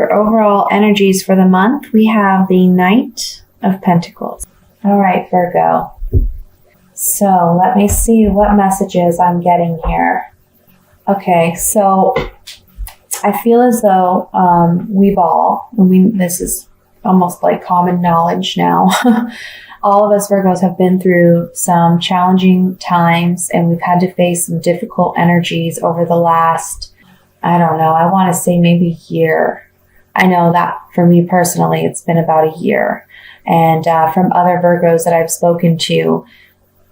For overall energies for the month, we have the Knight of Pentacles. All right, Virgo. So let me see what messages I'm getting here. Okay, so I feel as though this is almost like common knowledge now. All of us Virgos have been through some challenging times, and we've had to face some difficult energies over the last, I don't know, I want to say maybe year. I know that for me personally, it's been about a year. And from other Virgos that I've spoken to,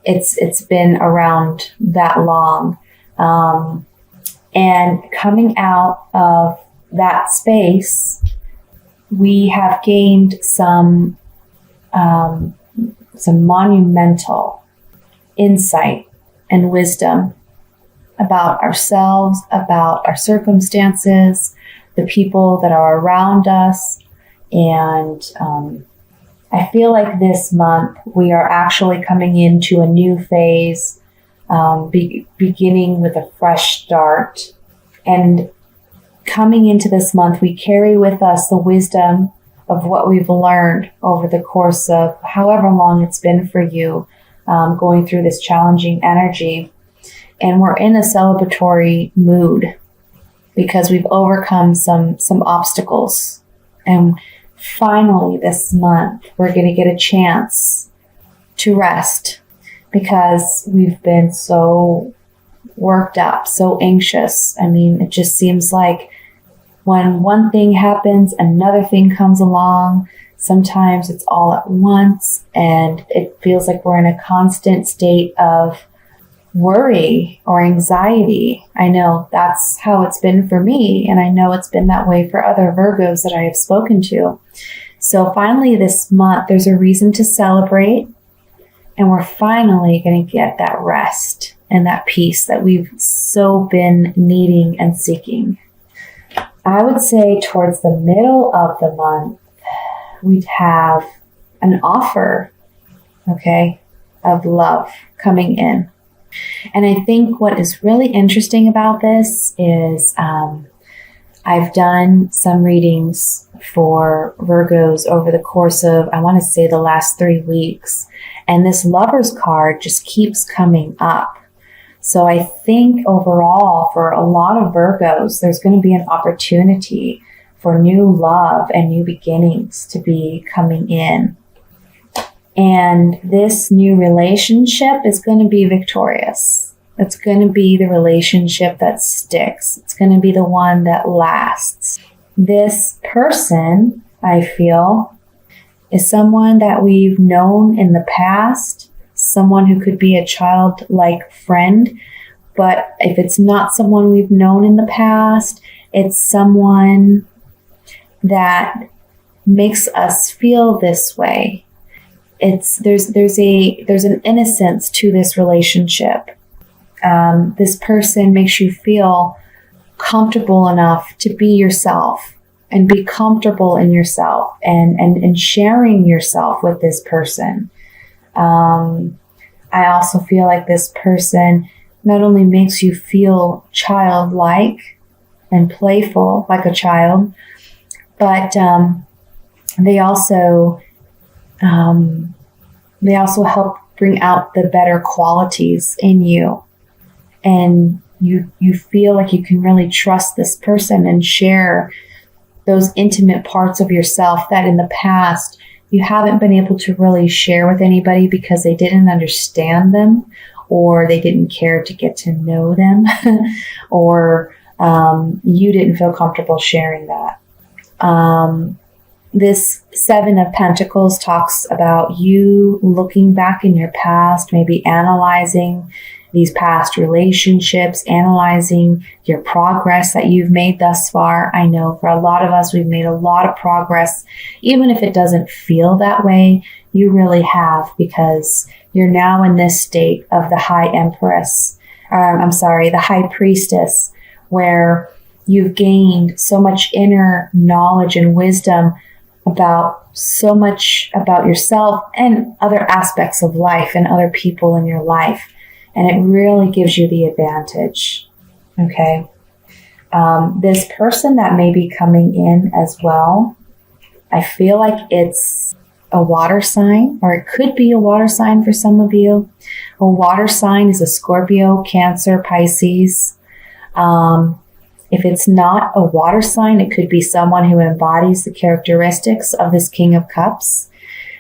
it's been around that long. And coming out of that space, we have gained some monumental insight and wisdom about ourselves, about our circumstances, the people that are around us. And I feel like this month we are actually coming into a new phase, beginning with a fresh start. And coming into this month, we carry with us the wisdom of what we've learned over the course of however long it's been for you, going through this challenging energy. And we're in a celebratory mood because we've overcome some obstacles. And finally this month, we're going to get a chance to rest because we've been so worked up, so anxious. I mean, it just seems like when one thing happens, another thing comes along. Sometimes it's all at once, and it feels like we're in a constant state of worry or anxiety. I know that's how it's been for me, and I know it's been that way for other Virgos that I have spoken to. So finally this month, there's a reason to celebrate, and we're finally going to get that rest and that peace that we've so been needing and seeking. I would say towards the middle of the month, we'd have an offer, of love coming in. And I think what is really interesting about this is I've done some readings for Virgos over the course of, I want to say, the last 3 weeks. And this Lover's card just keeps coming up. So I think overall for a lot of Virgos, there's going to be an opportunity for new love and new beginnings to be coming in. And this new relationship is going to be victorious. It's going to be the relationship that sticks. It's going to be the one that lasts. This person, I feel, is someone that we've known in the past, someone who could be a childlike friend. But if it's not someone we've known in the past, it's someone that makes us feel this way. There's an innocence to this relationship. This person makes you feel comfortable enough to be yourself and be comfortable in yourself and sharing yourself with this person. I also feel like this person not only makes you feel childlike and playful like a child, but they also help bring out the better qualities in you. And you feel like you can really trust this person and share those intimate parts of yourself that in the past you haven't been able to really share with anybody because they didn't understand them, or they didn't care to get to know them, or you didn't feel comfortable sharing that. This Seven of Pentacles talks about you looking back in your past, maybe analyzing these past relationships, analyzing your progress that you've made thus far. I know for a lot of us, we've made a lot of progress. Even if it doesn't feel that way, you really have, because you're now in this state of the the High Priestess, where you've gained so much inner knowledge and wisdom about so much about yourself and other aspects of life and other people in your life. And it really gives you the advantage. Okay. This person that may be coming in as well, I feel like it's a water sign, or it could be a water sign for some of you. A water sign is a Scorpio, Cancer, Pisces. If it's not a water sign, it could be someone who embodies the characteristics of this King of Cups.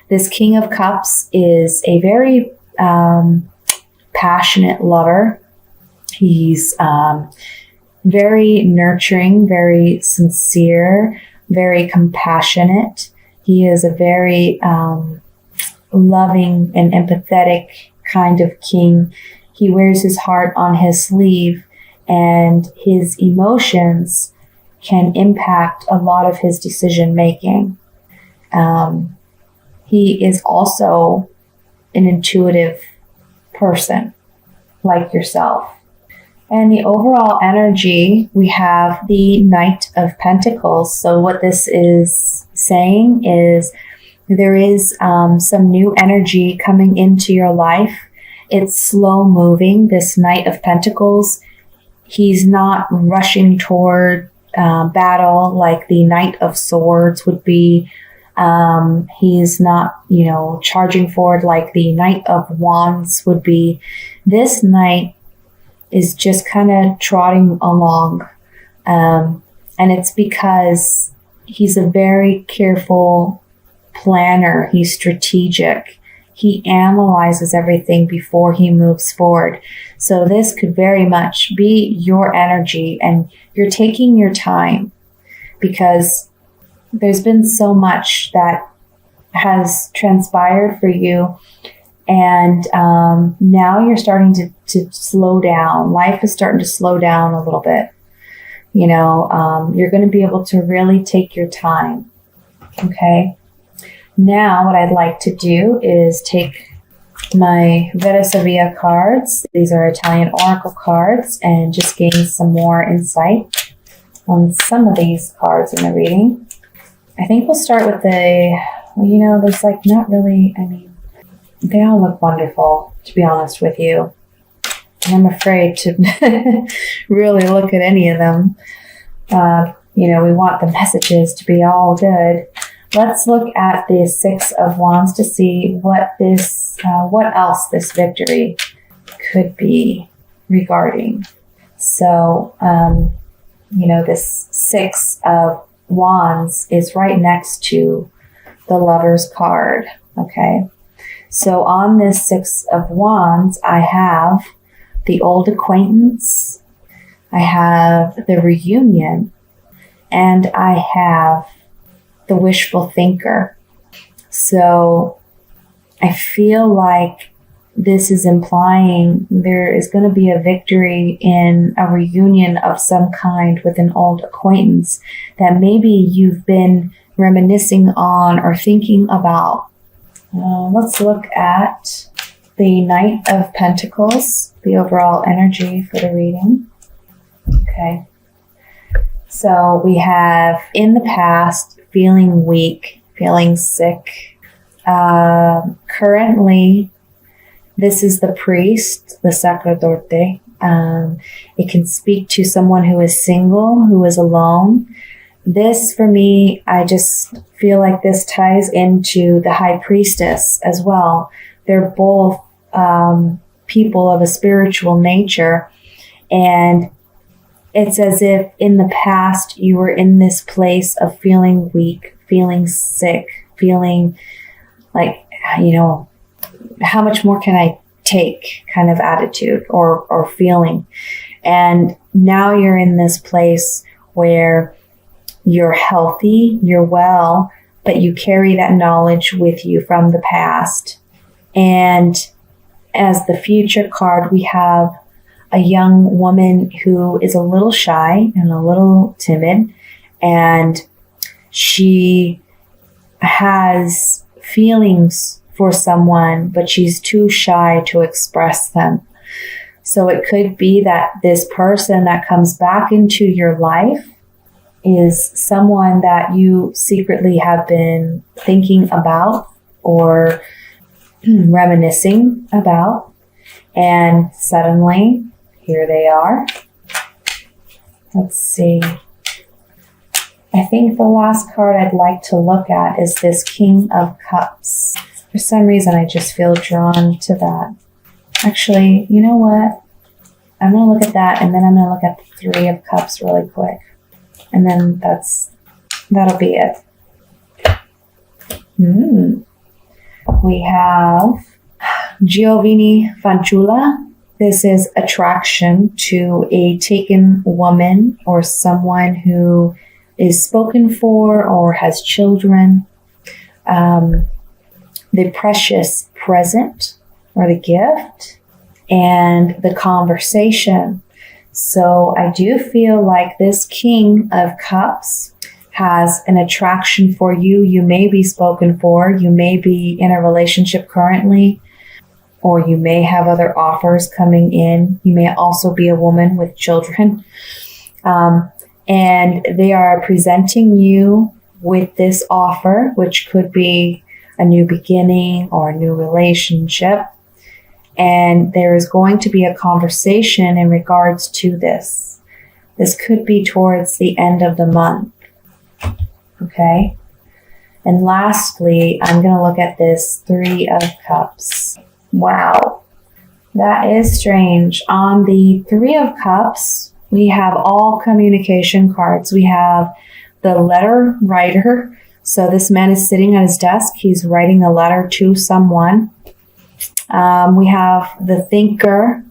This King of Cups is a very passionate lover. He's very nurturing, very sincere, very compassionate. He is a very loving and empathetic kind of king. He wears his heart on his sleeve, and his emotions can impact a lot of his decision making. He is also an intuitive person like yourself. And the overall energy, we have the Knight of Pentacles. So what this is saying is there is some new energy coming into your life. It's slow moving. This Knight of Pentacles, he's not rushing toward battle like the Knight of Swords would be. He's not, charging forward like the Knight of Wands would be. This Knight is just kind of trotting along. And it's because he's a very careful planner. He's strategic. He analyzes everything before he moves forward. So this could very much be your energy, and you're taking your time because there's been so much that has transpired for you. And now you're starting to slow down. Life is starting to slow down a little bit. You're going to be able to really take your time. Okay. Now what I'd like to do is take my Vera Sevilla cards. These are Italian Oracle cards, and just gain some more insight on some of these cards in the reading. I think we'll start with there's like not really, they all look wonderful, to be honest with you. I'm afraid to really look at any of them. We want the messages to be all good. Let's look at the Six of Wands to see what else this victory could be regarding. So, this Six of Wands is right next to the Lover's card. Okay. So on this Six of Wands, I have the old acquaintance, I have the reunion, and I have the wishful thinker. So I feel like this is implying there is going to be a victory in a reunion of some kind with an old acquaintance that maybe you've been reminiscing on or thinking about. Let's look at the Knight of Pentacles, the overall energy for the reading. Okay. So we have in the past feeling weak, feeling sick. Currently, this is the priest, the sacerdote. It can speak to someone who is single, who is alone. This, for me, I just feel like this ties into the High Priestess as well. They're both people of a spiritual nature. And it's as if in the past you were in this place of feeling weak, feeling sick, feeling like, how much more can I take kind of attitude or feeling. And now you're in this place where you're healthy, you're well, but you carry that knowledge with you from the past. And as the future card, we have a young woman who is a little shy and a little timid, and she has feelings for someone, but she's too shy to express them. So it could be that this person that comes back into your life is someone that you secretly have been thinking about or reminiscing about. And suddenly, here they are. Let's see. I think the last card I'd like to look at is this King of Cups. For some reason, I just feel drawn to that. Actually, you know what? I'm going to look at that, and then I'm going to look at the Three of Cups really quick. And then that'll be it. We have Giovanni Fanciulla. This is attraction to a taken woman or someone who is spoken for or has children. The precious present or the gift, and the conversation. So I do feel like this King of Cups has an attraction for you. You may be spoken for. You may be in a relationship currently, or you may have other offers coming in. You may also be a woman with children. And they are presenting you with this offer, which could be a new beginning or a new relationship. And there is going to be a conversation in regards to this. This could be towards the end of the month. Okay? And lastly, I'm going to look at this Three of Cups. Wow. That is strange. On the Three of Cups, we have all communication cards. We have the letter writer. So this man is sitting at his desk. He's writing a letter to someone. We have the thinker,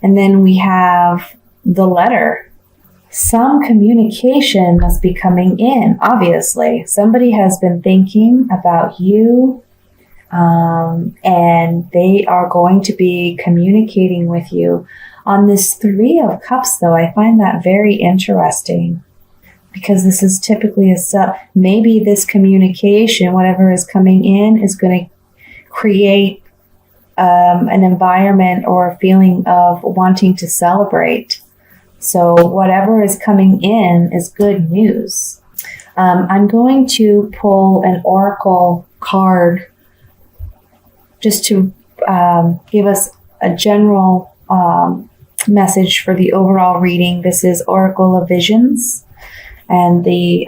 and then we have the letter. Some communication must be coming in, obviously. Somebody has been thinking about you, and they are going to be communicating with you. On this Three of Cups, though, I find that very interesting, because this is typically maybe this communication, whatever is coming in, is going to create an environment or a feeling of wanting to celebrate. So whatever is coming in is good news. I'm going to pull an oracle card just to give us a general message for the overall reading. This is Oracle of Visions, and these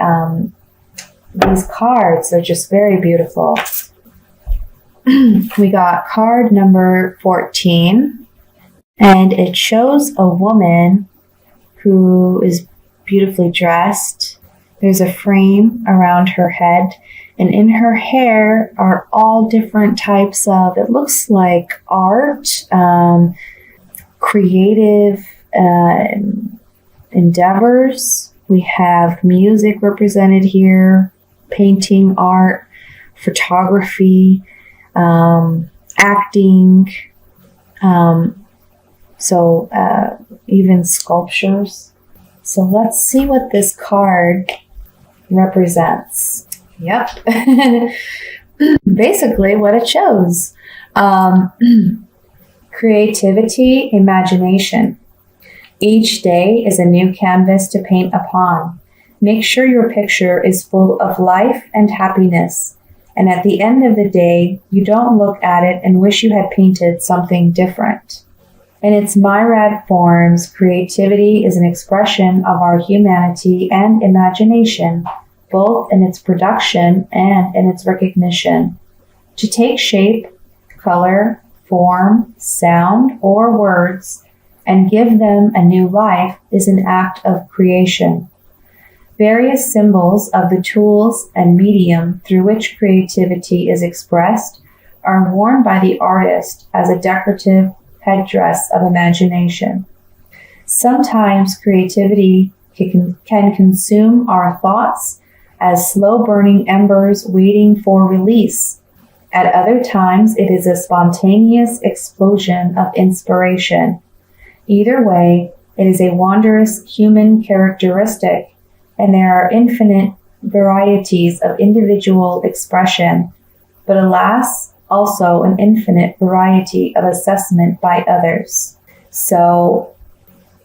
cards are just very beautiful. We got card number 14, and it shows a woman who is beautifully dressed. There's a frame around her head, and in her hair are all different types of, it looks like art, creative endeavors. We have music represented here, painting, art, photography, acting, even sculptures. So let's see what this card represents. Yep. Basically what it shows. Creativity, imagination. Each day is a new canvas to paint upon. Make sure your picture is full of life and happiness. And at the end of the day, you don't look at it and wish you had painted something different. In its myriad forms, creativity is an expression of our humanity and imagination, both in its production and in its recognition. To take shape, color, form, sound, or words, and give them a new life is an act of creation. Various symbols of the tools and medium through which creativity is expressed are worn by the artist as a decorative headdress of imagination. Sometimes creativity can consume our thoughts as slow-burning embers waiting for release. At other times, it is a spontaneous explosion of inspiration. Either way, it is a wondrous human characteristic, and there are infinite varieties of individual expression, but alas, also an infinite variety of assessment by others. So,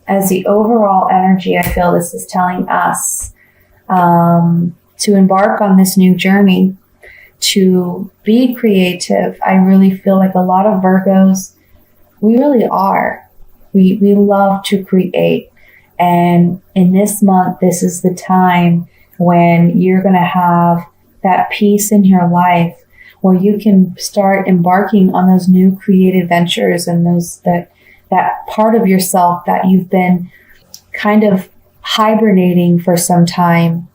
as the overall energy, I feel this is telling us to embark on this new journey, to be creative. I really feel like a lot of Virgos, we really are. We love to create. And in this month, this is the time when you're going to have that peace in your life where you can start embarking on those new creative ventures and that part of yourself that you've been kind of hibernating for some time.